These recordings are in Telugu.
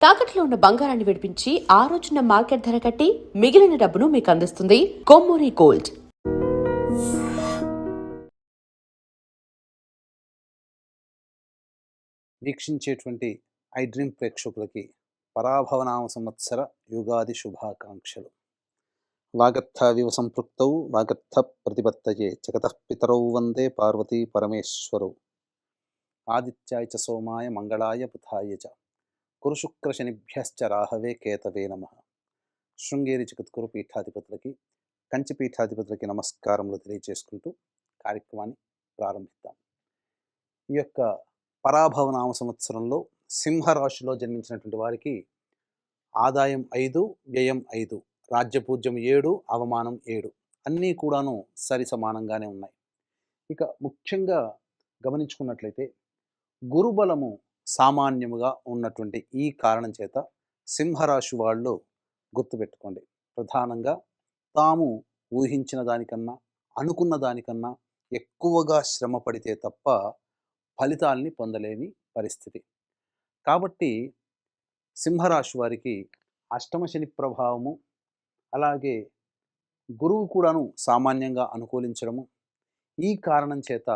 తాకట్లో ఉన్న బంగారాన్ని విడిపించి ఆ రోజున మార్కెట్ ధర కట్టి మిగిలిన డబ్బును మీకు అందిస్తుంది కొమ్మూరి గోల్డ్. వీక్షించేటువంటి ఐ డ్రీమ్ ప్రేక్షకులకి పరాభవనామ సంవత్సర యుగాది శుభాకాంక్షలు. వాగర్థవివ సంపృక్తౌ వాగర్థ ప్రతిపత్తయే జగతః పితరౌ వందే పార్వతీ పరమేశ్వరౌ. ఆదిత్యాయ చ సోమాయ మంగళాయ బుధాయ చ కురుశుక్రశనిభ్యశ్చ రాహవే కేతవే నమః. శృంగేరి జగద్గురు పీఠాధిపతులకి, కంచి పీఠాధిపతులకి నమస్కారములు తెలియజేసుకుంటూ కార్యక్రమాన్ని ప్రారంభిద్దాం. ఈ యొక్క పరాభవనామ సంవత్సరంలో సింహరాశిలో జన్మించినటువంటి వారికి ఆదాయం 5, వ్యయం 5, రాజ్యపూజ్యం 7, అవమానం 7 అన్నీ కూడాను సరి సమానంగానే ఉన్నాయి. ఇక ముఖ్యంగా గమనించుకున్నట్లయితే గురుబలము సామాన్యముగా ఉన్నటువంటి ఈ కారణం చేత సింహరాశి వాళ్ళు గుర్తుపెట్టుకోండి, ప్రధానంగా తాము ఊహించిన దానికన్నా అనుకున్న దానికన్నా ఎక్కువగా శ్రమ పడితే తప్ప ఫలితాల్ని పొందలేని పరిస్థితి. కాబట్టి సింహరాశి వారికి అష్టమ శని ప్రభావము, అలాగే గురువు కూడాను సామాన్యంగా అనుకూలించడము, ఈ కారణం చేత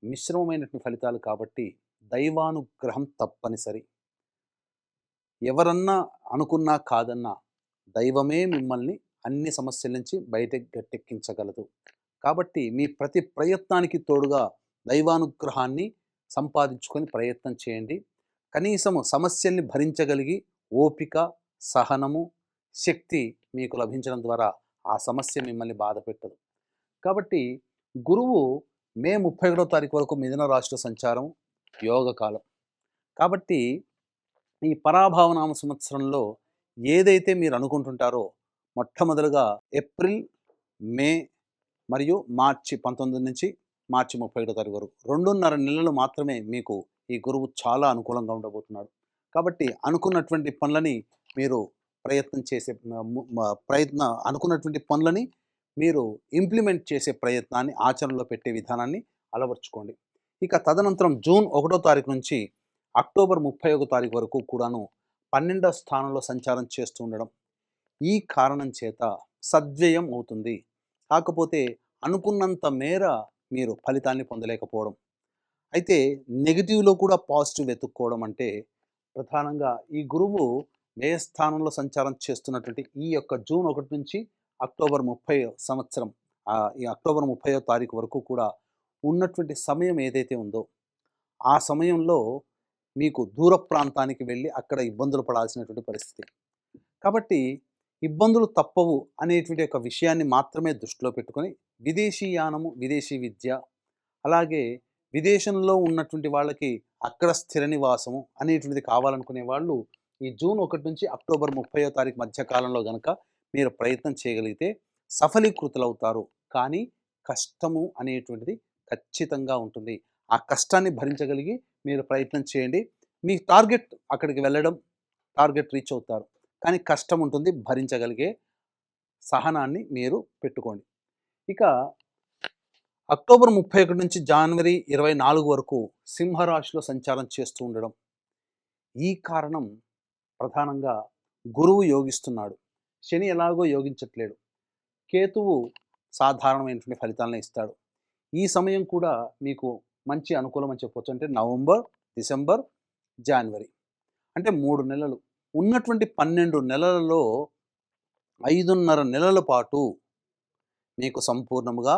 మిశ్రమమైనటువంటి ఫలితాలు. కాబట్టి దైవానుగ్రహం తప్పనిసరి. ఎవరన్నా అనుకున్నా కాదన్నా దైవమే మిమ్మల్ని అన్ని సమస్యల నుంచి బయటకు గట్టెక్కించగలదు. కాబట్టి మీ ప్రతి ప్రయత్నానికి తోడుగా దైవానుగ్రహాన్ని సంపాదించుకొని ప్రయత్నం చేయండి. కనీసము సమస్యల్ని భరించగలిగి ఓపిక, సహనము, శక్తి మీకు లభించడం ద్వారా ఆ సమస్య మిమ్మల్ని బాధ పెట్టదు. కాబట్టి గురువు మే 31వ తారీఖు వరకు మిథున రాశిలో సంచారం యోగకాలం. కాబట్టి ఈ పరాభవనామ సంవత్సరంలో ఏదైతే మీరు అనుకుంటుంటారో మొట్టమొదలుగా ఏప్రిల్, మే మరియు మార్చి 19 నుంచి మార్చి 31వ తారీఖు వరకు 2.5 నెలలు మాత్రమే మీకు ఈ గురువు చాలా అనుకూలంగా ఉండబోతున్నాడు. కాబట్టి అనుకున్నటువంటి పనులని మీరు అనుకున్నటువంటి పనులని మీరు ఇంప్లిమెంట్ చేసే ప్రయత్నాన్ని, ఆచరణలో పెట్టే విధానాన్ని అలవర్చుకోండి. ఇక తదనంతరం జూన్ 1వ తారీఖు నుంచి అక్టోబర్ 31వ తారీఖు వరకు కూడాను 12వ స్థానంలో సంచారం చేస్తూ ఉండడం, ఈ కారణం చేత సద్వ్యయం అవుతుంది. కాకపోతే అనుకున్నంత మేర మీరు ఫలితాన్ని పొందలేకపోవడం. అయితే నెగిటివ్లో కూడా పాజిటివ్ వెతుక్కోవడం అంటే ప్రధానంగా ఈ గురువు వ్యయస్థానంలో సంచారం చేస్తున్నటువంటి ఈ యొక్క జూన్ 1 నుంచి అక్టోబర్ 30 సంవత్సరం, ఈ అక్టోబర్ 30వ తారీఖు వరకు కూడా ఉన్నటువంటి సమయం ఏదైతే ఉందో ఆ సమయంలో మీకు దూర ప్రాంతానికి వెళ్ళి అక్కడ ఇబ్బందులు పడాల్సినటువంటి పరిస్థితి. కాబట్టి ఇబ్బందులు తప్పవు అనేటువంటి ఒక విషయాన్ని మాత్రమే దృష్టిలో పెట్టుకొని విదేశీయానము, విదేశీ విద్య, అలాగే విదేశంలో ఉన్నటువంటి వాళ్ళకి అక్కడ స్థిర నివాసము అనేటువంటిది కావాలనుకునే వాళ్ళు ఈ జూన్ 1 నుంచి అక్టోబర్ 30వ తారీఖు మధ్య కాలంలో గనక మీరు ప్రయత్నం చేయగలిగితే సఫలీకృతులవుతారు. కానీ కష్టము అనేటువంటిది ఖచ్చితంగా ఉంటుంది. ఆ కష్టాన్ని భరించగలిగి మీరు ప్రయత్నం చేయండి. మీ టార్గెట్ అక్కడికి వెళ్ళడం, టార్గెట్ రీచ్ అవుతారు. కానీ కష్టం ఉంటుంది, భరించగలిగే సహనాన్ని మీరు పెట్టుకోండి. ఇక అక్టోబర్ 31 నుంచి జనవరి 24 వరకు సింహరాశిలో సంచారం చేస్తూ ఉండడం, ఈ కారణం ప్రధానంగా గురువు యోగిస్తున్నాడు, శని ఎలాగో యోగించట్లేడు, కేతువు సాధారణమైనటువంటి ఫలితాలను ఇస్తాడు. ఈ సమయం కూడా మీకు మంచి అనుకూలం అని చెప్పొచ్చు. అంటే నవంబర్, డిసెంబర్, జనవరి అంటే 3 నెలలు. ఉన్నటువంటి 12 నెలలలో 5.5 నెలల పాటు మీకు సంపూర్ణముగా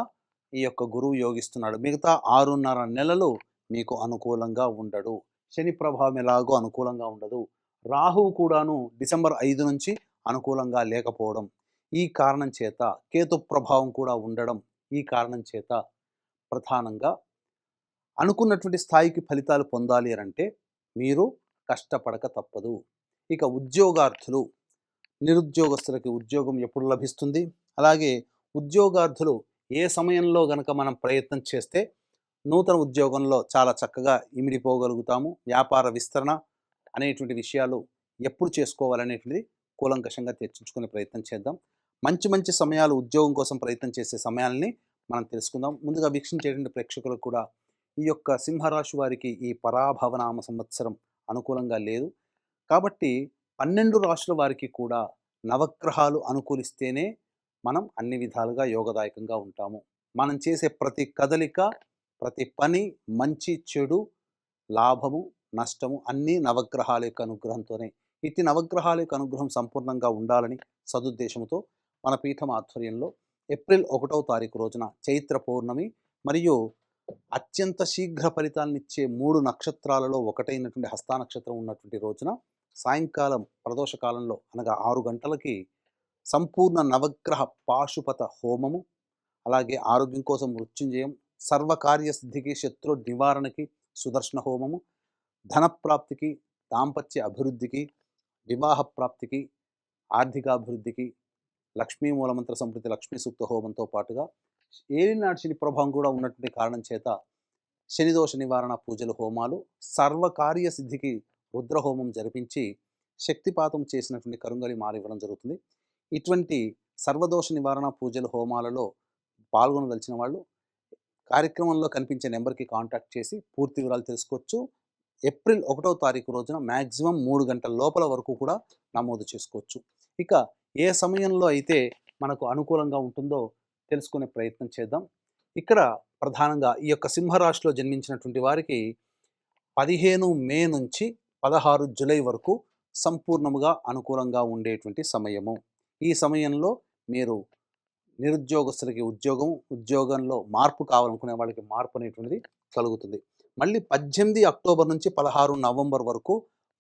ఈ యొక్క గురువు యోగిస్తున్నాడు. మిగతా 6.5 నెలలు మీకు అనుకూలంగా ఉండడు. శని ప్రభావం ఎలాగో అనుకూలంగా ఉండదు. రాహువు కూడాను డిసెంబర్ 5 నుంచి అనుకూలంగా లేకపోవడం, ఈ కారణం చేత కేతు ప్రభావం కూడా ఉండడం, ఈ కారణం చేత ప్రధానంగా అనుకున్నటువంటి స్థాయికి ఫలితాలు పొందాలి అంటే మీరు కష్టపడక తప్పదు. ఇక ఉద్యోగార్థులు, నిరుద్యోగస్తులకి ఉద్యోగం ఎప్పుడు లభిస్తుంది, అలాగే ఉద్యోగార్థులు ఏ సమయంలో గనక మనం ప్రయత్నం చేస్తే నూతన ఉద్యోగంలో చాలా చక్కగా ఇమిడిపోగలుగుతాము, వ్యాపార విస్తరణ అనేటువంటి విషయాలు ఎప్పుడు చేసుకోవాలనేటువంటిది కూలంకషంగా చర్చించుకునే ప్రయత్నం చేద్దాం. మంచి మంచి సమయాలు, ఉద్యోగం కోసం ప్రయత్నం చేసే సమయాలని మనం తెలుసుకుందాం. ముందుగా వీక్షించేటువంటి ప్రేక్షకులకు కూడా ఈ యొక్క సింహరాశి వారికి ఈ పరాభవనామ సంవత్సరం అనుకూలంగా లేదు. కాబట్టి 12 రాశుల వారికి కూడా నవగ్రహాలు అనుకూలిస్తేనే మనం అన్ని విధాలుగా యోగదాయకంగా ఉంటాము. మనం చేసే ప్రతి కదలిక, ప్రతి పని, మంచి, చెడు, లాభము, నష్టము అన్నీ నవగ్రహాల యొక్క అనుగ్రహంతోనే. ఇట్టి నవగ్రహాల యొక్క అనుగ్రహం సంపూర్ణంగా ఉండాలని సదుద్దేశంతో మన పీఠం ఆధ్వర్యంలో ఏప్రిల్ 1వ తారీఖు రోజున చైత్ర పౌర్ణమి మరియు అత్యంత శీఘ్ర ఫలితాలనిచ్చే 3 నక్షత్రాలలో ఒకటైనటువంటి హస్తా నక్షత్రం ఉన్నటువంటి రోజున సాయంకాలం ప్రదోష కాలంలో అనగా 6 గంటలకి సంపూర్ణ నవగ్రహ పాశుపత హోమము, అలాగే ఆరోగ్యం కోసం మృత్యుంజయం, సర్వకార్య సిద్ధికి, శత్రు నివారణకి సుదర్శన హోమము, ధనప్రాప్తికి, దాంపత్య అభివృద్ధికి, వివాహ ప్రాప్తికి, ఆర్థికాభివృద్ధికి, లక్ష్మీ మూలమంత్ర సంప్రీతి లక్ష్మీ సూక్త హోమంతో పాటుగా ఏలినాటి శని ప్రభావం కూడా ఉన్నటువంటి కారణం చేత శనిదోష నివారణ పూజలు, హోమాలు, సర్వకార్య సిద్ధికి రుద్రహోమం జరిపించి శక్తిపాతం చేసినటువంటి కరుంగలి మాల ఇవ్వడం జరుగుతుంది. ఇటువంటి సర్వదోష నివారణ పూజలు, హోమాలలో పాల్గొనదలిచిన వాళ్ళు కార్యక్రమంలో కనిపించే నెంబర్కి కాంటాక్ట్ చేసి పూర్తి వివరాలు తెలుసుకోవచ్చు. ఏప్రిల్ 1వ తారీఖు రోజున మ్యాక్సిమం 3 గంటల లోపల వరకు కూడా నమోదు చేసుకోవచ్చు. ఇక ఏ సమయంలో అయితే మనకు అనుకూలంగా ఉంటుందో తెలుసుకునే ప్రయత్నం చేద్దాం. ఇక్కడ ప్రధానంగా ఈ యొక్క సింహరాశిలో జన్మించినటువంటి వారికి 15 మే నుంచి 16 జూలై వరకు సంపూర్ణముగా అనుకూలంగా ఉండేటువంటి సమయము. ఈ సమయంలో మీరు నిరుద్యోగస్తులకి ఉద్యోగం, ఉద్యోగంలో మార్పు కావాలనుకునే వాళ్ళకి మార్పు అనేటువంటిది కలుగుతుంది. మళ్ళీ 18 అక్టోబర్ నుంచి 16 నవంబర్ వరకు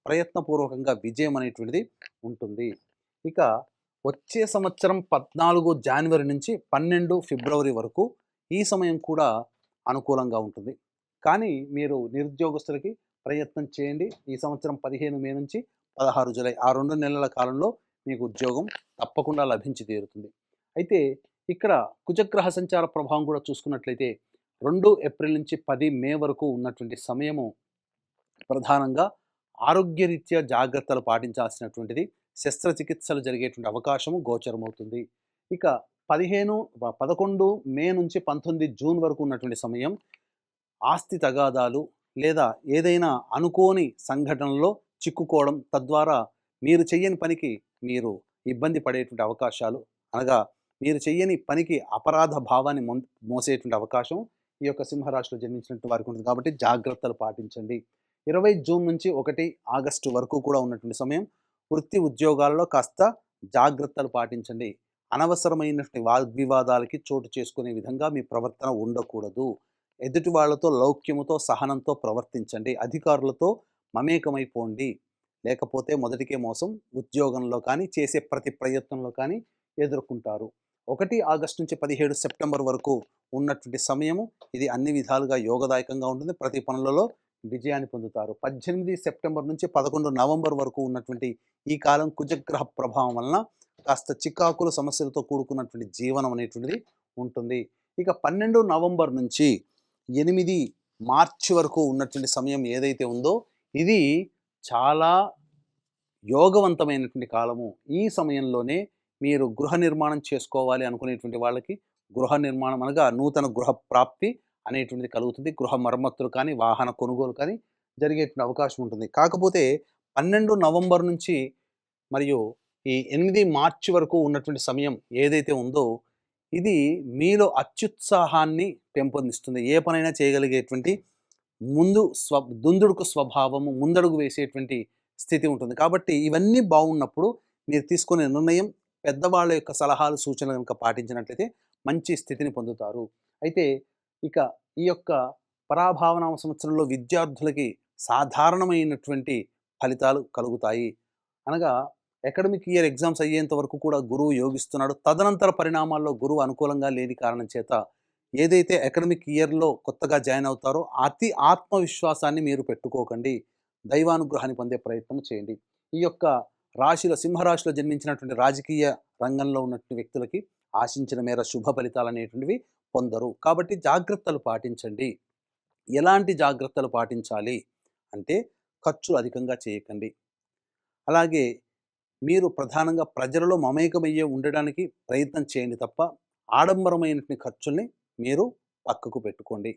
ప్రయత్నపూర్వకంగా విజయం అనేటువంటిది ఉంటుంది. ఇక వచ్చే సంవత్సరం 14 జనవరి నుంచి 12 ఫిబ్రవరి వరకు ఈ సమయం కూడా అనుకూలంగా ఉంటుంది. కానీ మీరు నిరుద్యోగస్తులకి ప్రయత్నం చేయండి. ఈ సంవత్సరం 15 మే నుంచి 16 జూలై ఆ 2 నెలల కాలంలో మీకు ఉద్యోగం తప్పకుండా లభించి తీరుతుంది. అయితే ఇక్కడ కుజగ్రహ సంచార ప్రభావం కూడా చూసుకున్నట్లయితే 2 ఏప్రిల్ నుంచి 10 మే వరకు ఉన్నటువంటి సమయము ప్రధానంగా ఆరోగ్యరీత్యా జాగ్రత్తలు పాటించాల్సినటువంటిది, శస్త్రచికిత్సలు జరిగేటువంటి అవకాశము గోచరమవుతుంది. ఇక 11 మే నుంచి 19 జూన్ వరకు ఉన్నటువంటి సమయం ఆస్తి తగాదాలు లేదా ఏదైనా అనుకోని సంఘటనలో చిక్కుకోవడం, తద్వారా మీరు చెయ్యని పనికి మీరు ఇబ్బంది పడేటువంటి అవకాశాలు, అనగా మీరు చెయ్యని పనికి అపరాధ భావాన్ని మోసేటువంటి అవకాశం ఈ యొక్క సింహరాశిలో జన్మించినటువంటి వారికి ఉంటుంది. కాబట్టి జాగ్రత్తలు పాటించండి. 20 జూన్ నుంచి 1 ఆగస్టు వరకు కూడా ఉన్నటువంటి సమయం వృత్తి ఉద్యోగాలలో కాస్త జాగ్రత్తలు పాటించండి. అనవసరమైనటువంటి వాగ్వివాదాలకి చోటు చేసుకునే విధంగా మీ ప్రవర్తన ఉండకూడదు. ఎదుటి వాళ్ళతో లౌక్యముతో, సహనంతో ప్రవర్తించండి. అధికారులతో మమేకమైపోండి. లేకపోతే మొదటికే మోసం ఉద్యోగంలో కానీ, చేసే ప్రతి ప్రయత్నంలో కానీ ఎదుర్కొంటారు. 1 ఆగస్టు నుంచి 17 సెప్టెంబర్ వరకు ఉన్నటువంటి సమయము ఇది అన్ని విధాలుగా యోగదాయకంగా ఉంటుంది. ప్రతి పనులలో విజయాన్ని పొందుతారు. 18 సెప్టెంబర్ నుంచి 11 నవంబర్ వరకు ఉన్నటువంటి ఈ కాలం కుజగ్రహ ప్రభావం వలన కాస్త చికాకులు, సమస్యలతో కూడుకున్నటువంటి జీవనం అనేటువంటిది ఉంటుంది. ఇక 12 నవంబర్ నుంచి 8 మార్చి వరకు ఉన్నటువంటి సమయం ఏదైతే ఉందో ఇది చాలా యోగవంతమైనటువంటి కాలము. ఈ సమయంలోనే మీరు గృహ నిర్మాణం చేసుకోవాలి అనుకునేటువంటి వాళ్ళకి గృహ నిర్మాణం అనగా నూతన గృహ ప్రాప్తి అనేటువంటిది కలుగుతుంది. గృహ మరమ్మతులు కానీ, వాహన కొనుగోలు కానీ జరిగేటువంటి అవకాశం ఉంటుంది. కాకపోతే 12 నవంబర్ నుంచి మరియు ఈ 8 మార్చి వరకు ఉన్నటువంటి సమయం ఏదైతే ఉందో ఇది మీలో అత్యుత్సాహాన్ని పెంపొందిస్తుంది. ఏ పనైనా చేయగలిగేటువంటి దుందుడుకు స్వభావము, ముందడుగు వేసేటువంటి స్థితి ఉంటుంది. కాబట్టి ఇవన్నీ బాగున్నప్పుడు మీరు తీసుకునే నిర్ణయం పెద్దవాళ్ళ యొక్క సలహాలు, సూచనలు కనుక పాటించినట్లయితే మంచి స్థితిని పొందుతారు. అయితే ఇక ఈ యొక్క పరాభావన సంవత్సరంలో విద్యార్థులకి సాధారణమైనటువంటి ఫలితాలు కలుగుతాయి. అనగా అకాడమిక్ ఇయర్ ఎగ్జామ్స్ అయ్యేంత వరకు కూడా గురువు యోగిస్తున్నాడు. తదనంతర పరిణామాల్లో గురువు అనుకూలంగా లేని కారణం చేత ఏదైతే అకాడమిక్ ఇయర్లో కొత్తగా జాయిన్ అవుతారో అతి ఆత్మవిశ్వాసాన్ని మీరు పెట్టుకోకండి. దైవానుగ్రహాన్ని పొందే ప్రయత్నం చేయండి. ఈ యొక్క రాశిలో, సింహరాశిలో జన్మించినటువంటి రాజకీయ రంగంలో ఉన్నటువంటి వ్యక్తులకి ఆశించిన మేర శుభ ఫలితాలు అనేటువంటివి పొందరు. కాబట్టి జాగ్రత్తలు పాటించండి. ఎలాంటి జాగ్రత్తలు పాటించాలి అంటే ఖర్చులు అధికంగా చేయకండి. అలాగే మీరు ప్రధానంగా ప్రజలలో మమేకమయ్యే ఉండడానికి ప్రయత్నం చేయండి తప్ప ఆడంబరమైనటువంటి ఖర్చుల్ని మీరు పక్కకు పెట్టుకోండి.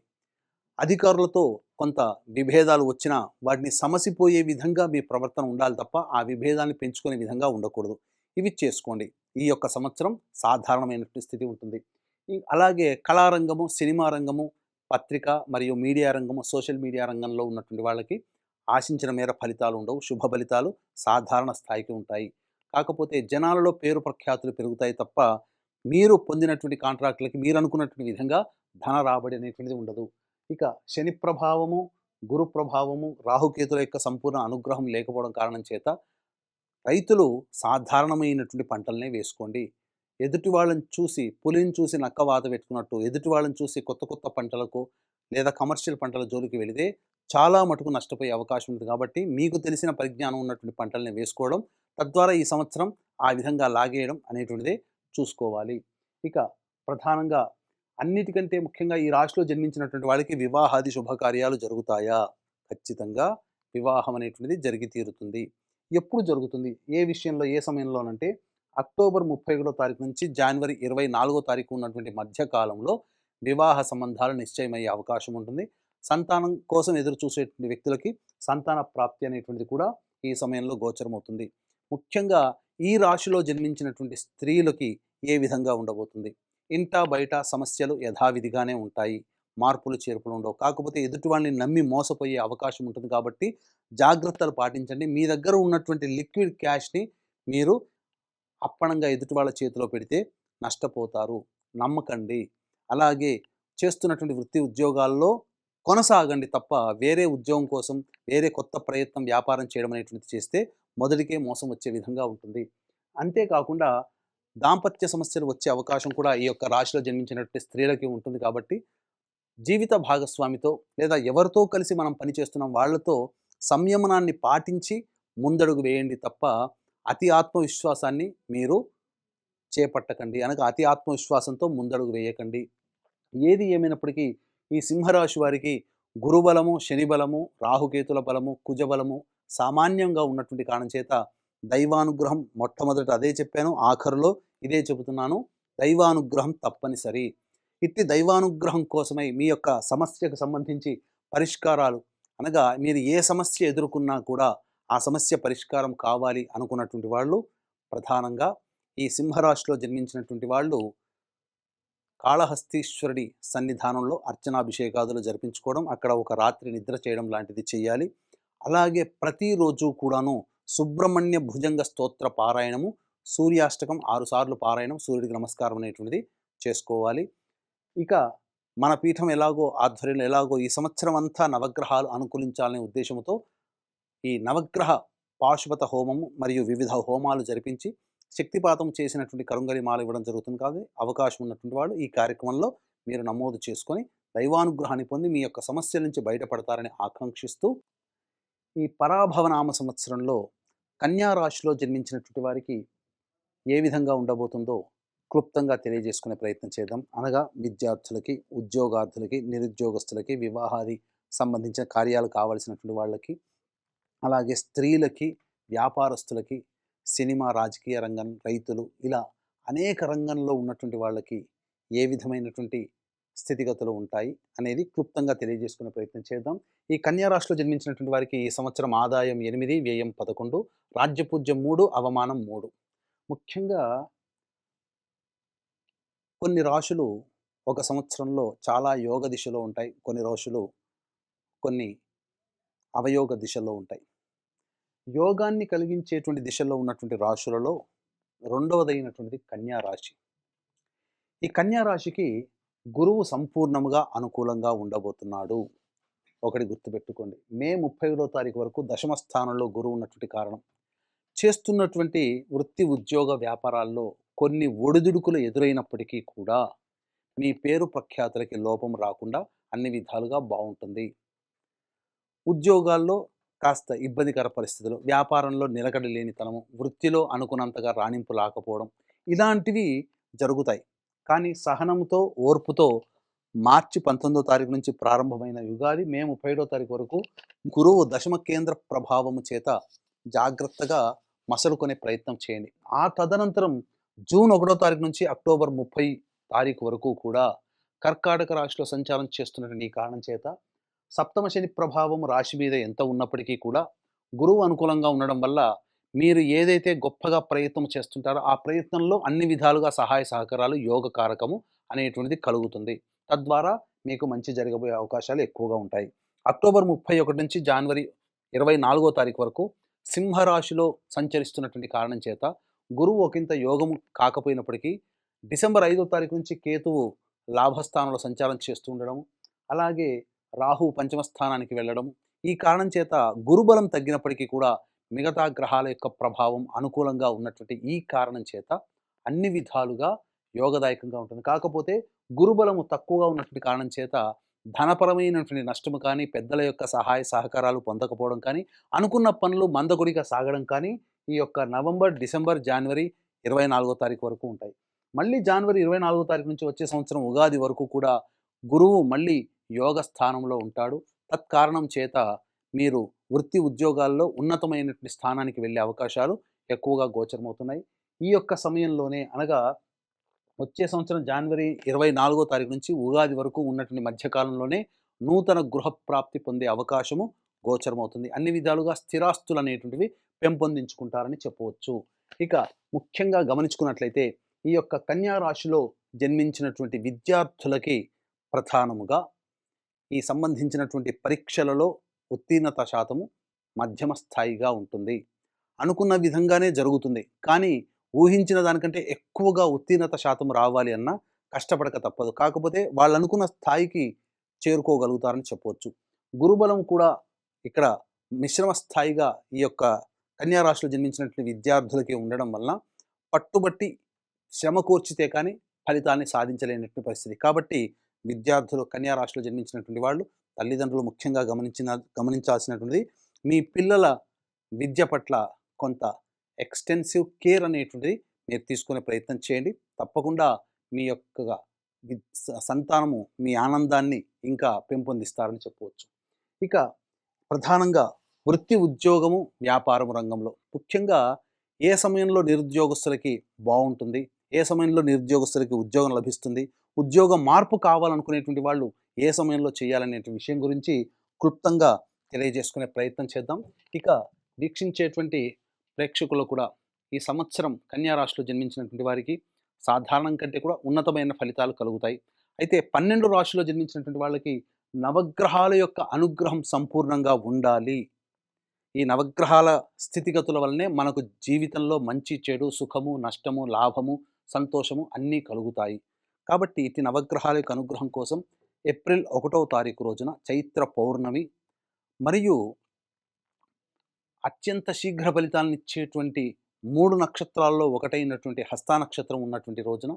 అధికారులతో కొంత విభేదాలు వచ్చినా వాటిని సమసిపోయే విధంగా మీ ప్రవర్తన ఉండాలి తప్ప ఆ విభేదాన్ని పెంచుకునే విధంగా ఉండకూడదు. ఇవి చేసుకోండి. ఈ యొక్క సంవత్సరం సాధారణమైనటువంటి స్థితి ఉంటుంది. అలాగే కళారంగము, సినిమా రంగము, పత్రిక మరియు మీడియా రంగము, సోషల్ మీడియా రంగంలో ఉన్నటువంటి వాళ్ళకి ఆశించిన మేర ఫలితాలు ఉండవు. శుభ ఫలితాలు సాధారణ స్థాయికి ఉంటాయి. కాకపోతే జనాలలో పేరు ప్రఖ్యాతులు పెరుగుతాయి తప్ప మీరు పొందినటువంటి కాంట్రాక్ట్‌లకి మీరు అనుకున్నటువంటి విధంగా ధన రాబడి అనేటువంటిది ఉండదు. ఇక శని ప్రభావము, గురు ప్రభావము, రాహుకేతుల యొక్క సంపూర్ణ అనుగ్రహం లేకపోవడం కారణం చేత రైతులు సాధారణమైనటువంటి పంటలనే వేసుకోండి. ఎదుటి వాళ్ళని చూసి, పులిని చూసి నక్క వాత పెట్టుకున్నట్టు, ఎదుటి వాళ్ళని చూసి కొత్త కొత్త పంటలకు లేదా కమర్షియల్ పంటల జోలికి వెళితే చాలా మటుకు నష్టపోయే అవకాశం ఉంది కాబట్టి మీకు తెలిసిన పరిజ్ఞానం ఉన్నటువంటి పంటల్ని వేసుకోవడం, తద్వారా ఈ సంవత్సరం ఆ విధంగా లాగేయడం అనేటువంటిదే చూసుకోవాలి. ఇక ప్రధానంగా అన్నిటికంటే ముఖ్యంగా ఈ రాశిలో జన్మించినటువంటి వాళ్ళకి వివాహాది శుభకార్యాలు జరుగుతాయా? ఖచ్చితంగా వివాహం అనేటువంటిది జరిగి తీరుతుంది. ఎప్పుడు జరుగుతుంది? ఏ విషయంలో, ఏ సమయంలోనంటే అక్టోబర్ 31 తారీఖు నుంచి జనవరి 24 తారీఖు ఉన్నటువంటి మధ్య కాలంలో వివాహ సంబంధాలు నిశ్చయమయ్యే అవకాశం ఉంటుంది. సంతానం కోసం ఎదురు చూసేటువంటి వ్యక్తులకి సంతాన ప్రాప్తి అనేటువంటిది కూడా ఈ సమయంలో గోచరమవుతుంది. ముఖ్యంగా ఈ రాశిలో జన్మించినటువంటి స్త్రీలకి ఏ విధంగా ఉండబోతుంది? ఇంటా బయట సమస్యలు యథావిధిగానే ఉంటాయి. మార్పులు చేర్పులు ఉండవు. కాకపోతే ఎదుటి వాళ్ళని నమ్మి మోసపోయే అవకాశం ఉంటుంది కాబట్టి జాగ్రత్తలు పాటించండి. మీ దగ్గర ఉన్నటువంటి లిక్విడ్ క్యాష్‌ని మీరు అప్పనంగా ఎదుటి వాళ్ళ చేతిలో పెడితే నష్టపోతారు. నమ్మకండి. అలాగే చేస్తున్నటువంటి వృత్తి ఉద్యోగాల్లో కొనసాగండి తప్ప వేరే ఉద్యోగం కోసం, వేరే కొత్త ప్రయత్నం, వ్యాపారం చేయడం అనేటువంటిది చేస్తే మొదటికే మోసం వచ్చే విధంగా ఉంటుంది. అంతేకాకుండా దాంపత్య సమస్యలు వచ్చే అవకాశం కూడా ఈ యొక్క రాశిలో జన్మించినటువంటి స్త్రీలకి ఉంటుంది కాబట్టి జీవిత భాగస్వామితో లేదా ఎవరితో కలిసి మనం పని చేస్తున్నాం వాళ్ళతో సంయమనాన్ని పాటించి ముందడుగు వేయండి తప్ప అతి ఆత్మవిశ్వాసాన్ని మీరు చేపట్టకండి. అనగా అతి ఆత్మవిశ్వాసంతో ముందడుగు వేయకండి. ఏది ఏమైనప్పటికీ ఈ సింహరాశి వారికి గురుబలము, శని బలము, రాహుకేతుల బలము, కుజబలము సామాన్యంగా ఉన్నటువంటి కారణం చేత దైవానుగ్రహం మొట్టమొదట అదే చెప్పాను. ఆఖరులో ఇదే చెబుతున్నాను. దైవానుగ్రహం తప్పనిసరి. ఇట్టి దైవానుగ్రహం కోసమై మీ యొక్క సమస్యకు సంబంధించి పరిష్కారాలు అనగా మీరు ఏ సమస్య ఎదుర్కొన్నా కూడా ఆ సమస్య పరిష్కారం కావాలి అనుకున్నటువంటి వాళ్ళు ప్రధానంగా ఈ సింహరాశిలో జన్మించినటువంటి వాళ్ళు కాళహస్తీశ్వరుడి సన్నిధానంలో అర్చనాభిషేకాదులు జరిపించుకోవడం, అక్కడ ఒక రాత్రి నిద్ర చేయడం లాంటిది చేయాలి. అలాగే ప్రతిరోజు కూడాను సుబ్రహ్మణ్య భుజంగ స్తోత్ర పారాయణము, సూర్యాష్టకం 6 సార్లు పారాయణం, సూర్యుడికి నమస్కారం అనేటువంటిది చేసుకోవాలి. ఇక మన పీఠం ఎలాగో ఆధ్వర్యంలో ఎలాగో ఈ సంవత్సరం అంతా నవగ్రహాలు అనుకూలించాలనే ఉద్దేశంతో ఈ నవగ్రహ పాశుపత హోమము మరియు వివిధ హోమాలు జరిపించి శక్తిపాతం చేసినటువంటి కరుంగలి మాల ఇవ్వడం జరుగుతుంది. కాదు అవకాశం ఉన్నటువంటి వాళ్ళు ఈ కార్యక్రమంలో మీరు నమోదు చేసుకొని దైవానుగ్రహాన్ని పొంది మీ యొక్క సమస్యల నుంచి బయటపడతారని ఆకాంక్షిస్తూ ఈ పరాభవనామ సంవత్సరంలో కన్యా రాశిలో జన్మించినటువంటి వారికి ఏ విధంగా ఉండబోతుందో క్లుప్తంగా తెలియజేసుకునే ప్రయత్నం చేద్దాం. అనగా విద్యార్థులకి, ఉద్యోగార్థులకి, నిరుద్యోగస్తులకి, వివాహాది సంబంధించిన కార్యాలు కావాల్సినటువంటి వాళ్ళకి, అలాగే స్త్రీలకి, వ్యాపారస్తులకి, సినిమా, రాజకీయ రంగం, రైతులు ఇలా అనేక రంగంలో ఉన్నటువంటి వాళ్ళకి ఏ విధమైనటువంటి స్థితిగతులు ఉంటాయి అనేది క్లుప్తంగా తెలియజేసుకునే ప్రయత్నం చేద్దాం. ఈ కన్యా రాశిలో జన్మించినటువంటి వారికి ఈ సంవత్సరం ఆదాయం 8, వ్యయం 11, రాజ్యపూజ్యం 3, అవమానం 3. ముఖ్యంగా కొన్ని రాశులు ఒక సంవత్సరంలో చాలా యోగ దిశలో ఉంటాయి. కొన్ని రాశులు కొన్ని అవయోగ దిశలో ఉంటాయి. యోగాన్ని కలిగించేటువంటి దిశలో ఉన్నటువంటి రాశులలో రెండవదైనటువంటిది కన్యా రాశి. ఈ కన్యా రాశికి గురువు సంపూర్ణముగా అనుకూలంగా ఉండబోతున్నాడు. ఒకటి గుర్తుపెట్టుకోండి. మే 31 తారీఖు వరకు దశమ స్థానంలో గురువు ఉన్నటువంటి కారణం చేస్తున్నటువంటి వృత్తి, ఉద్యోగ, వ్యాపారాల్లో కొన్ని ఒడిదుడుకులు ఎదురైనప్పటికీ కూడా మీ పేరు ప్రఖ్యాతులకి లోపం రాకుండా అన్ని విధాలుగా బాగుంటుంది. ఉద్యోగాల్లో కాస్త ఇబ్బందికర పరిస్థితులు, వ్యాపారంలో నిలకడ లేనితనము, వృత్తిలో అనుకున్నంతగా రాణింపు రాకపోవడం ఇలాంటివి జరుగుతాయి. కానీ సహనంతో, ఓర్పుతో మార్చి 19వ తారీఖు నుంచి ప్రారంభమైన యుగాది మే 31వ తారీఖు వరకు గురువు దశమ కేంద్ర ప్రభావము చేత జాగ్రత్తగా మసలుకొనే ప్రయత్నం చేయండి. ఆ తదనంతరం జూన్ 1వ తారీఖు నుంచి అక్టోబర్ 30 తారీఖు వరకు కూడా కర్కాటక రాశిలో సంచారం చేస్తున్నటువంటి ఈ కారణం చేత సప్తమ శని ప్రభావం రాశి మీద ఎంత ఉన్నప్పటికీ కూడా గురువు అనుకూలంగా ఉండడం వల్ల మీరు ఏదైతే గొప్పగా ప్రయత్నం చేస్తుంటారో ఆ ప్రయత్నంలో అన్ని విధాలుగా సహాయ సహకారాలు యోగ కారకము అనేటువంటిది కలుగుతుంది. తద్వారా మీకు మంచి జరగబోయే అవకాశాలు ఎక్కువగా ఉంటాయి. అక్టోబర్ 31 నుంచి జనవరి 24వ తారీఖు వరకు సింహరాశిలో సంచరిస్తున్నటువంటి కారణం చేత గురువు ఒకంత యోగము కాకపోయినప్పటికీ డిసెంబర్ 5వ తారీఖు నుంచి కేతువు లాభస్థానంలో సంచారం చేస్తూ ఉండడం, అలాగే రాహు పంచమ స్థానానికి వెళ్ళడం, ఈ కారణం చేత గురుబలం తగ్గినప్పటికీ కూడా మిగతా గ్రహాల యొక్క ప్రభావం అనుకూలంగా ఉన్నటువంటి ఈ కారణం చేత అన్ని విధాలుగా యోగదాయకంగా ఉంటుంది. కాకపోతే గురుబలము తక్కువగా ఉన్నటువంటి కారణం చేత ధనపరమైనటువంటి నష్టము కానీ, పెద్దల యొక్క సహాయ సహకారాలు పొందకపోవడం కానీ, అనుకున్న పనులు మందకొడిగా సాగడం కానీ ఈ యొక్క నవంబర్, డిసెంబర్, జనవరి 24వ తారీఖు వరకు ఉంటాయి. మళ్ళీ జనవరి 24వ తారీఖు నుంచి వచ్చే సంవత్సరం ఉగాది వరకు కూడా గురువు మళ్ళీ యోగ స్థానంలో ఉంటాడు. తత్కారణం చేత మీరు వృత్తి ఉద్యోగాల్లో ఉన్నతమైనటువంటి స్థానానికి వెళ్ళే అవకాశాలు ఎక్కువగా గోచరమవుతున్నాయి. ఈ యొక్క సమయంలోనే అనగా వచ్చే సంవత్సరం జనవరి 24వ తారీఖు నుంచి ఉగాది వరకు ఉన్నటువంటి మధ్యకాలంలోనే నూతన గృహప్రాప్తి పొందే అవకాశము గోచరమవుతుంది. అన్ని విధాలుగా స్థిరాస్తులు అనేటువంటివి పెంపొందించుకుంటారని చెప్పవచ్చు. ఇక ముఖ్యంగా గమనించుకున్నట్లయితే ఈ యొక్క కన్యా రాశిలో జన్మించినటువంటి విద్యార్థులకి ప్రధానముగా ఈ సంబంధించినటువంటి పరీక్షలలో ఉత్తీర్ణత శాతము మధ్యమ స్థాయిగా ఉంటుంది. అనుకున్న విధంగానే జరుగుతుంది. కానీ ఊహించిన దానికంటే ఎక్కువగా ఉత్తీర్ణత శాతం రావాలి అన్నా కష్టపడక తప్పదు. కాకపోతే వాళ్ళు అనుకున్న స్థాయికి చేరుకోగలుగుతారని చెప్పవచ్చు. గురుబలం కూడా ఇక్కడ మిశ్రమ స్థాయిగా ఈ యొక్క కన్యా రాశిలో జన్మించినటువంటి విద్యార్థులకి ఉండడం వలన పట్టుబట్టి శ్రమ కూర్చితే కానీ ఫలితాన్ని సాధించలేనటువంటి పరిస్థితి. కాబట్టి విద్యార్థులు కన్యా రాశిలో జన్మించినటువంటి వాళ్ళు తల్లిదండ్రులు ముఖ్యంగా గమనించాల్సినటువంటిది మీ పిల్లల విద్య పట్ల కొంత ఎక్స్టెన్సివ్ కేర్ అనేటువంటిది మీరు తీసుకునే ప్రయత్నం చేయండి. తప్పకుండా మీ యొక్క సంతానము మీ ఆనందాన్ని ఇంకా పెంపొందిస్తారని చెప్పవచ్చు. ఇక ప్రధానంగా వృత్తి ఉద్యోగము వ్యాపారం రంగంలో ముఖ్యంగా ఏ సమయంలో నిరుద్యోగస్తులకి బాగుంటుంది, ఏ సమయంలో నిరుద్యోగస్తులకి ఉద్యోగం లభిస్తుంది, ఉద్యోగ మార్పు కావాలనుకునేటువంటి వాళ్ళు ఏ సమయంలో చేయాలనే విషయం గురించి క్లుప్తంగా తెలియజేసుకునే ప్రయత్నం చేద్దాం. ఇక వీక్షించేటువంటి ప్రేక్షకులు కూడా ఈ సంవత్సరం కన్యా రాశిలో జన్మించినటువంటి వారికి సాధారణం కంటే కూడా ఉన్నతమైన ఫలితాలు కలుగుతాయి. అయితే 12 రాశిలో జన్మించినటువంటి వాళ్ళకి నవగ్రహాల యొక్క అనుగ్రహం సంపూర్ణంగా ఉండాలి. ఈ నవగ్రహాల స్థితిగతుల వల్లనే మనకు జీవితంలో మంచి, చెడు, సుఖము, నష్టము, లాభము, సంతోషము అన్నీ కలుగుతాయి. కాబట్టి ఇటు నవగ్రహాల యొక్క అనుగ్రహం కోసం ఏప్రిల్ 1వ తారీఖు రోజున చైత్ర పౌర్ణమి మరియు అత్యంత శీఘ్ర ఫలితాలను ఇచ్చేటువంటి 3 నక్షత్రాల్లో ఒకటైనటువంటి హస్త నక్షత్రం ఉన్నటువంటి రోజున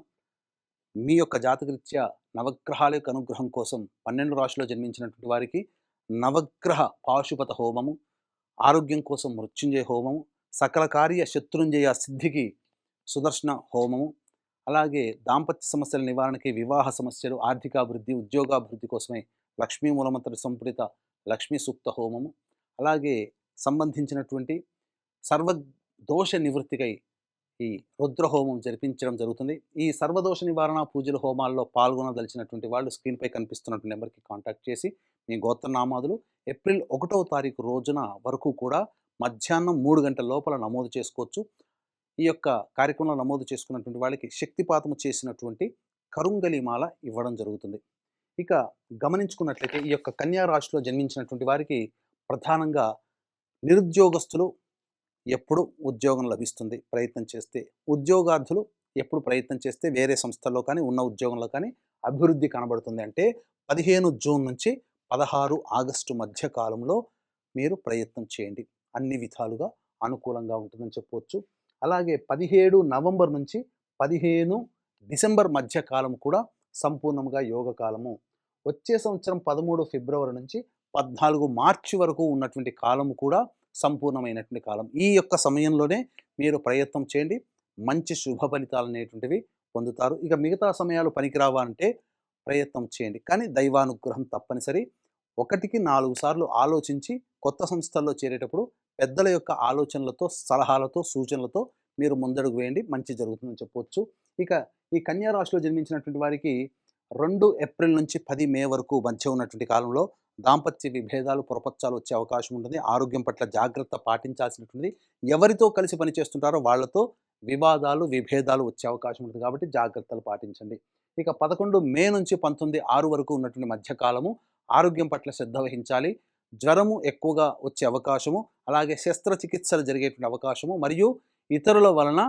మీ యొక్క జాతకరీత్యా నవగ్రహాల యొక్క అనుగ్రహం కోసం 12 రాశిలో జన్మించినటువంటి వారికి నవగ్రహ పాశుపత హోమము, ఆరోగ్యం కోసం మృత్యుంజయ హోమము, సకల కార్య శత్రుంజయ సిద్ధికి సుదర్శన హోమము, అలాగే దాంపత్య సమస్యల నివారణకి, వివాహ సమస్యలు, ఆర్థికాభివృద్ధి, ఉద్యోగాభివృద్ధి కోసమే లక్ష్మీ మూలమంత్ర సంపుటిత లక్ష్మీ సూక్త హోమము, అలాగే సంబంధించినటువంటి సర్వదోష నివృత్తికై ఈ రుద్రహోమం జరిపించడం జరుగుతుంది. ఈ సర్వదోష నివారణ పూజల హోమాల్లో పాల్గొనదలిచినటువంటి వాళ్ళు స్క్రీన్పై కనిపిస్తున్నటువంటి నెంబర్కి కాంటాక్ట్ చేసి మీ గోత్రనామాదులు ఏప్రిల్ 1వ తారీఖు రోజున వరకు కూడా మధ్యాహ్నం 3 గంటల లోపల నమోదు చేసుకోవచ్చు. ఈ యొక్క కార్యక్రమంలో నమోదు చేసుకున్నటువంటి వాళ్ళకి శక్తిపాతము చేసినటువంటి కరుంగలిమాల ఇవ్వడం జరుగుతుంది. ఇక గమనించుకున్నట్లయితే ఈ యొక్క కన్యా రాశిలో జన్మించినటువంటి వారికి ప్రధానంగా నిరుద్యోగస్తులు ఎప్పుడు ఉద్యోగం లభిస్తుంది ప్రయత్నం చేస్తే, ఉద్యోగార్థులు ఎప్పుడు ప్రయత్నం చేస్తే వేరే సంస్థల్లో కానీ ఉన్న ఉద్యోగంలో కానీ అభివృద్ధి కనబడుతుంది అంటే 15 జూన్ నుంచి 16 ఆగస్టు మధ్య కాలంలో మీరు ప్రయత్నం చేయండి. అన్ని విధాలుగా అనుకూలంగా ఉంటుందని చెప్పవచ్చు. అలాగే 17 నవంబర్ నుంచి 15 డిసెంబర్ మధ్య కాలం కూడా సంపూర్ణంగా యోగ కాలము. వచ్చే సంవత్సరం 13 ఫిబ్రవరి నుంచి 14 మార్చి వరకు ఉన్నటువంటి కాలము కూడా సంపూర్ణమైనటువంటి కాలం. ఈ యొక్క సమయంలోనే మీరు ప్రయత్నం చేయండి. మంచి శుభ ఫలితాలు అనేటువంటివి పొందుతారు. ఇక మిగతా సమయాలు పనికిరావా అంటే ప్రయత్నం చేయండి. కానీ దైవానుగ్రహం తప్పనిసరి. 1కి 4 సార్లు ఆలోచించి కొత్త సంస్థల్లో చేరేటప్పుడు పెద్దల యొక్క ఆలోచనలతో, సలహాలతో, సూచనలతో మీరు ముందడుగు వేయండి. మంచి జరుగుతుందని చెప్పవచ్చు. ఇక ఈ కన్యా రాశిలో జన్మించినటువంటి వారికి 2 ఏప్రిల్ నుంచి 10 మే వరకు మధ్య ఉన్నటువంటి కాలంలో దాంపత్య విభేదాలు, పొరపచ్చాలు వచ్చే అవకాశం ఉంటుంది. ఆరోగ్యం పట్ల జాగ్రత్త పాటించాల్సినటువంటిది. ఎవరితో కలిసి పనిచేస్తుంటారో వాళ్ళతో వివాదాలు, విభేదాలు వచ్చే అవకాశం ఉంటుంది కాబట్టి జాగ్రత్తలు పాటించండి. ఇక 11 మే నుంచి 19/6 వరకు ఉన్నటువంటి మధ్యకాలము ఆరోగ్యం పట్ల శ్రద్ధ వహించాలి. జ్వరము ఎక్కువగా వచ్చే అవకాశము, అలాగే శస్త్రచికిత్సలు జరిగేటువంటి అవకాశము మరియు ఇతరుల వలన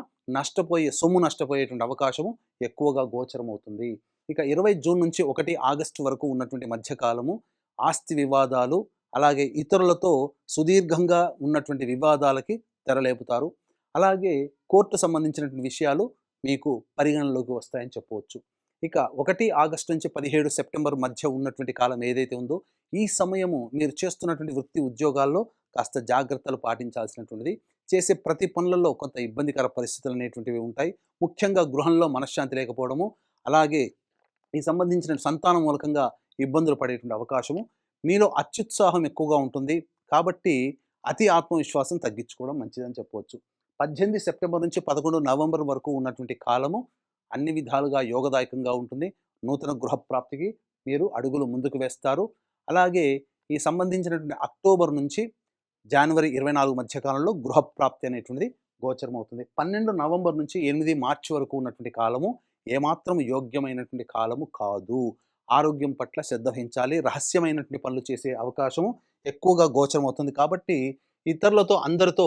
సొమ్ము నష్టపోయేటువంటి అవకాశము ఎక్కువగా గోచరమవుతుంది. ఇక 20 జూన్ నుంచి 1 ఆగస్టు వరకు ఉన్నటువంటి మధ్యకాలము ఆస్తి వివాదాలు, అలాగే ఇతరులతో సుదీర్ఘంగా ఉన్నటువంటి వివాదాలకి తెరలేపుతారు. అలాగే కోర్టు సంబంధించినటువంటి విషయాలు మీకు పరిగణనలోకి వస్తాయని చెప్పవచ్చు. ఇక 1 ఆగస్టు నుంచి 17 సెప్టెంబర్ మధ్య ఉన్నటువంటి కాలం ఏదైతే ఉందో, ఈ సమయము మీరు చేస్తున్నటువంటి వృత్తి ఉద్యోగాల్లో కాస్త జాగ్రత్తలు పాటించాల్సినటువంటిది. చేసే ప్రతి పనులలో కొంత ఇబ్బందికర పరిస్థితులు అనేటువంటివి ఉంటాయి. ముఖ్యంగా గృహంలో మనశ్శాంతి లేకపోవడము, అలాగే ఈ సంబంధించిన సంతానం మూలకంగా ఇబ్బందులు పడేటువంటి అవకాశము. మీలో అత్యుత్సాహం ఎక్కువగా ఉంటుంది. కాబట్టి అతి ఆత్మవిశ్వాసం తగ్గించుకోవడం మంచిదని చెప్పవచ్చు. 18 సెప్టెంబర్ నుంచి 11 నవంబర్ వరకు ఉన్నటువంటి కాలము అన్ని విధాలుగా యోగదాయకంగా ఉంటుంది. నూతన గృహప్రాప్తికి మీరు అడుగులు ముందుకు వేస్తారు. అలాగే ఈ సంబంధించినటువంటి అక్టోబర్ నుంచి జనవరి 24 మధ్య కాలంలో గృహప్రాప్తి అనేటువంటిది గోచరమవుతుంది. 12 నవంబర్ నుంచి 8 మార్చి వరకు ఉన్నటువంటి కాలము ఏమాత్రం యోగ్యమైనటువంటి కాలము కాదు. ఆరోగ్యం పట్ల శ్రద్ధ వహించాలి. రహస్యమైనటువంటి పనులు చేసే అవకాశము ఎక్కువగా గోచరమవుతుంది. కాబట్టి ఇతరులతో అందరితో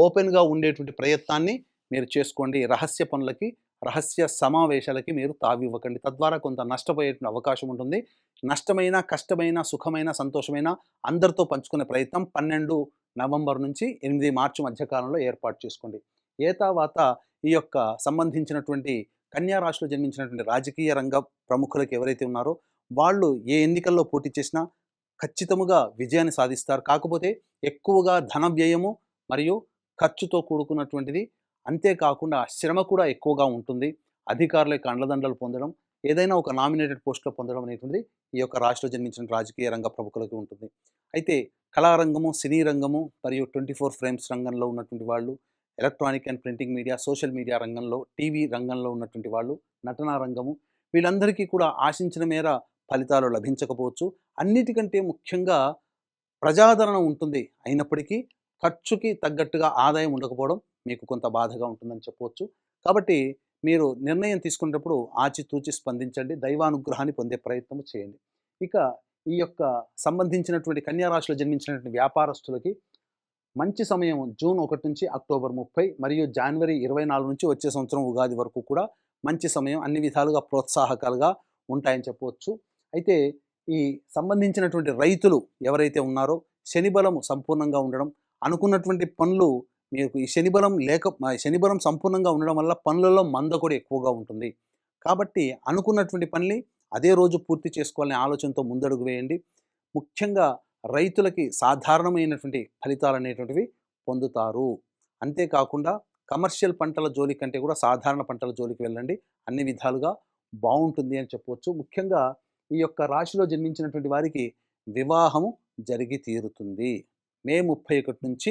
ఓపెన్‌గా ఉండేటువంటి ప్రయత్నాన్ని మీరు చేసుకోండి. రహస్య పనులకి, రహస్య సమావేశాలకి మీరు తావివ్వకండి. తద్వారా కొంత నష్టపోయేటువంటి అవకాశం ఉంటుంది. నష్టమైన, కష్టమైన, సుఖమైన, సంతోషమైన అందరితో పంచుకునే ప్రయత్నం 12 నవంబర్ నుంచి 8 మార్చి మధ్య కాలంలో ఏర్పాటు చేసుకోండి. ఏతావాత ఈ యొక్క సంబంధించినటువంటి కన్యా రాశిలో జన్మించినటువంటి రాజకీయ రంగ ప్రముఖులకు ఎవరైతే ఉన్నారో వాళ్ళు ఏ ఎన్నికల్లో పోటీ చేసినా ఖచ్చితముగా విజయాన్ని సాధిస్తారు. కాకపోతే ఎక్కువగా ధన వ్యయము మరియు ఖర్చుతో కూడుకున్నటువంటిది. అంతేకాకుండా శ్రమ కూడా ఎక్కువగా ఉంటుంది. అధికారుల యొక్క అండదండలు పొందడం, ఏదైనా ఒక నామినేటెడ్ పోస్ట్‌లో పొందడం అనేటువంటిది ఈ యొక్క రాశిలో జన్మించిన రాజకీయ రంగ ప్రముఖులకు ఉంటుంది. అయితే కళారంగము, సినీ రంగము మరియు 24 ఫ్రేమ్స్ రంగంలో ఉన్నటువంటి వాళ్ళు, electronic and printing media, social media రంగంలో, టీవీ రంగంలో ఉన్నటువంటి వాళ్ళు, నటనా రంగము వీళ్ళందరికీ కూడా ఆశించిన మేర ఫలితాలు లభించకపోవచ్చు. అన్నిటికంటే ముఖ్యంగా ప్రజాదరణ ఉంటుంది. అయినప్పటికీ ఖర్చుకి తగ్గట్టుగా ఆదాయం ఉండకపోవడం మీకు కొంత బాధగా ఉంటుందని చెప్పవచ్చు. కాబట్టి మీరు నిర్ణయం తీసుకునేటప్పుడు ఆచితూచి స్పందించండి. దైవానుగ్రహాన్ని పొందే ప్రయత్నం చేయండి. ఇక ఈ యొక్క సంబంధించినటువంటి కన్యా రాశిలో జన్మించినటువంటి వ్యాపారస్తులకి మంచి సమయం జూన్ 1 నుంచి అక్టోబర్ 30 మరియు జనవరి 24 నుంచి వచ్చే సంవత్సరం ఉగాది వరకు కూడా మంచి సమయం. అన్ని విధాలుగా ప్రోత్సాహకాలుగా ఉంటాయని చెప్పవచ్చు. అయితే ఈ సంబంధించినటువంటి రైతులు ఎవరైతే ఉన్నారో శని బలము సంపూర్ణంగా ఉండడం, అనుకున్నటువంటి పనులు మీకు ఈ శని బలం సంపూర్ణంగా ఉండడం వల్ల పనులలో మంద కూడా ఎక్కువగా ఉంటుంది. కాబట్టి అనుకున్నటువంటి పనిని అదే రోజు పూర్తి చేసుకోవాలనే ఆలోచనతో ముందడుగు వేయండి. ముఖ్యంగా రైతులకి సాధారణమైనటువంటి ఫలితాలనేటువంటివి పొందుతారు. అంతేకాకుండా కమర్షియల్ పంటల జోలి కంటే కూడా సాధారణ పంటల జోలికి వెళ్ళండి. అన్ని విధాలుగా బావుంటుంది అని చెప్పవచ్చు. ముఖ్యంగా ఈ యొక్క రాశిలో జన్మించినటువంటి వారికి వివాహము జరిగి తీరుతుంది. మే 31 నుంచి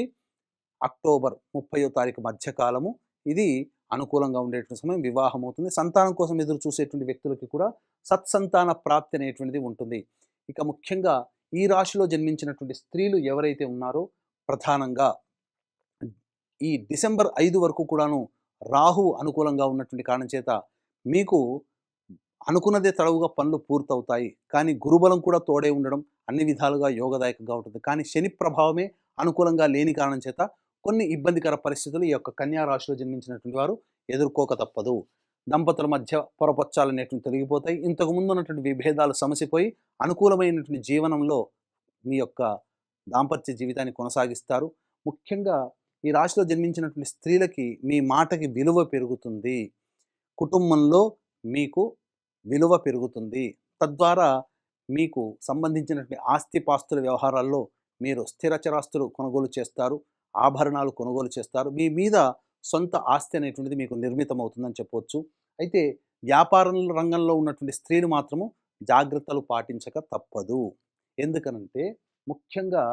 అక్టోబర్ 30వ తారీఖు మధ్య కాలము ఇది అనుకూలంగా ఉండేటువంటి సమయం. వివాహం అవుతుంది. సంతానం కోసం ఎదురు చూసేటువంటి వ్యక్తులకి కూడా సత్సంతాన ప్రాప్తి అనేటువంటిది ఉంటుంది. ఇక ముఖ్యంగా ఈ రాశిలో జన్మించినటువంటి స్త్రీలు ఎవరైతే ఉన్నారో ప్రధానంగా ఈ డిసెంబర్ 5 వరకు కూడాను రాహువు అనుకూలంగా ఉన్నటువంటి కారణం చేత మీకు అనుకున్నదే తడవుగా పనులు పూర్తవుతాయి. కానీ గురుబలం కూడా తోడే ఉండడం అన్ని విధాలుగా యోగదాయకంగా ఉంటుంది. కానీ శని ప్రభావమే అనుకూలంగా లేని కారణం చేత కొన్ని ఇబ్బందికర పరిస్థితులు ఈ యొక్క కన్యా రాశిలో జన్మించినటువంటి వారు ఎదుర్కోక తప్పదు. దంపతుల మధ్య పొరపచ్చాలు అనేటువంటివి తొలగిపోతాయి. ఇంతకు ముందు ఉన్నటువంటి విభేదాలు సమసిపోయి అనుకూలమైనటువంటి జీవనంలో మీ యొక్క దాంపత్య జీవితాన్ని కొనసాగిస్తారు. ముఖ్యంగా ఈ రాశిలో జన్మించినటువంటి స్త్రీలకి మీ మాటకి విలువ పెరుగుతుంది. కుటుంబంలో మీకు విలువ పెరుగుతుంది. తద్వారా మీకు సంబంధించినటువంటి ఆస్తిపాస్తుల వ్యవహారాల్లో మీరు స్థిర చరాస్తులు కొనుగోలు చేస్తారు. ఆభరణాలు కొనుగోలు చేస్తారు. మీ మీద సొంత ఆస్తి అనేటువంటిది మీకు నిర్మితమవుతుందని చెప్పవచ్చు. అయితే వ్యాపారం రంగంలో ఉన్నటువంటి స్త్రీలు మాత్రము జాగ్రత్తలు పాటించక తప్పదు. ఎందుకనంటే ముఖ్యంగా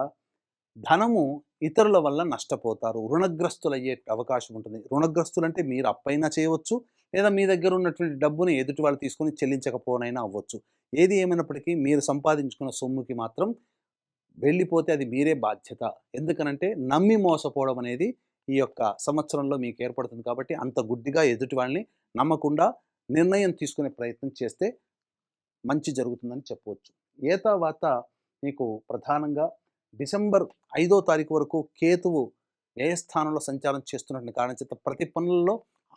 ధనము ఇతరుల వల్ల నష్టపోతారు. రుణగ్రస్తులయ్యే అవకాశం ఉంటుంది. రుణగ్రస్తులంటే మీరు అప్పైనా చేయవచ్చు, లేదా మీ దగ్గర ఉన్నటువంటి డబ్బుని ఎదుటి వాళ్ళు తీసుకొని చెల్లించకపోనైనా అవ్వచ్చు. ఏది ఏమైనప్పటికీ మీరు సంపాదించుకున్న సొమ్ముకి మాత్రం వెళ్ళిపోతే అది మీరే బాధ్యత. ఎందుకనంటే నమ్మి మోసపోవడం అనేది ఈ యొక్క సంవత్సరంలో మీకు ఏర్పడుతుంది కాబట్టి అంత గుడ్డిగా ఎదుటి వాళ్ళని నమ్మకుండా నిర్ణయం తీసుకునే ప్రయత్నం చేస్తే మంచి జరుగుతుందని చెప్పవచ్చు. ఏతావాత మీకు ప్రధానంగా డిసెంబర్ 5వ తారీఖు వరకు కేతువు వ్యయ స్థానంలో సంచారం చేస్తున్న కారణం చేత ప్రతి పనులలో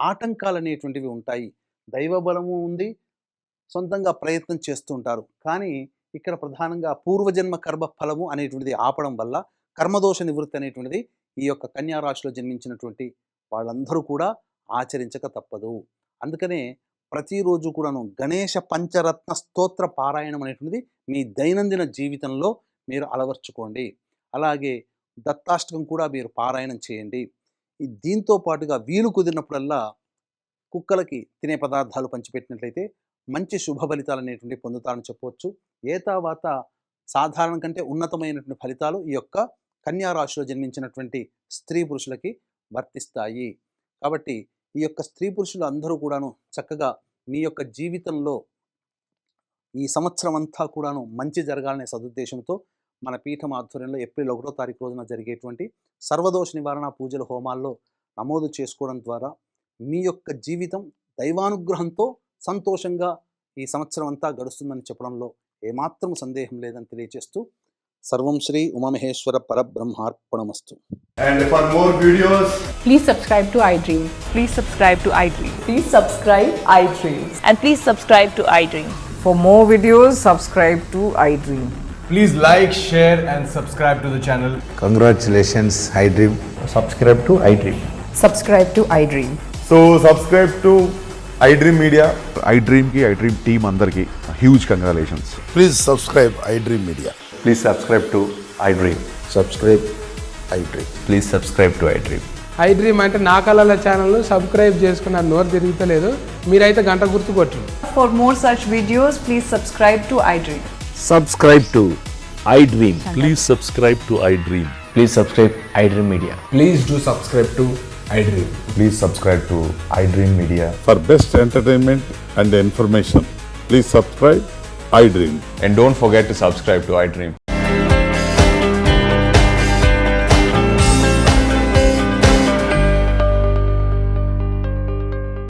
ఆటంకాలు అనేటువంటివి ఉంటాయి. దైవ బలము ఉంది, సొంతంగా ప్రయత్నం చేస్తూ ఉంటారు. కానీ ఇక్కడ ప్రధానంగా పూర్వజన్మ కర్మ ఫలము అనేటువంటిది ఆపడం వల్ల కర్మదోష నివృత్తి అనేటువంటిది ఈ యొక్క కన్యా రాశిలో జన్మించినటువంటి వాళ్ళందరూ కూడా ఆచరించక తప్పదు. అందుకనే ప్రతిరోజు కూడాను గణేష పంచరత్న స్తోత్ర పారాయణం అనేటువంటిది మీ దైనందిన జీవితంలో మీరు అలవర్చుకోండి. అలాగే దత్తాష్టకం కూడా మీరు పారాయణం చేయండి. దీంతో పాటుగా వీలు కుదిరినప్పుడల్లా కుక్కలకి తినే పదార్థాలు పంచిపెట్టినట్లయితే మంచి శుభ ఫలితాలు అనేటువంటివి పొందుతారని చెప్పవచ్చు. ఏతావాత సాధారణ కంటే ఉన్నతమైనటువంటి ఫలితాలు ఈ యొక్క కన్యా రాశిలో జన్మించినటువంటి స్త్రీ పురుషులకి వర్తిస్తాయి. కాబట్టి ఈ యొక్క స్త్రీ పురుషులు అందరూ కూడాను చక్కగా మీ యొక్క జీవితంలో ఈ సంవత్సరం అంతా కూడాను మంచి జరగాలనే సదుద్దేశంతో మన పీఠం ఆధ్వర్యంలో ఏప్రిల్ 1వ తారీఖు రోజున జరిగేటువంటి సర్వదోష నివారణ పూజల హోమాల్లో నమోదు చేసుకోవడం ద్వారా మీ యొక్క జీవితం దైవానుగ్రహంతో సంతోషంగా ఈ సంవత్సరం అంతా గడుస్తుందని చెప్పడంలో ఏమాత్రం సందేహం లేదని తెలియజేస్తూ సర్వం Shri Umamaheshwara పరబ్రహ్మార్పణమస్తు. And for more videos, Please subscribe to iDream. Please subscribe to iDream. Please subscribe iDream. And please subscribe to iDream. For more videos, subscribe to iDream. please like, share, and subscribe to the channel. Congratulations, iDream. subscribe to iDream. Subscribe to iDream. So subscribe to iDream Media. iDream ki iDream team అందరికి huge congratulations. Please subscribe iDream Media. Please subscribe to iDream. Subscribe iDream. Please subscribe to iDream. iDream అంటే నా కళల ఛానల్ సబ్స్క్రైబ్ చేసుకున్న నోరు తిరుగుతలేదు, మీరైతే గంట గుర్తు కొట్టండి. For more such videos, please subscribe to iDream. Subscribe to iDream. Please subscribe to iDream. Please subscribe iDream Media. Please do subscribe to iDream. Please subscribe to iDream Media. For best entertainment and information, please subscribe iDream. And don't forget to subscribe to iDream.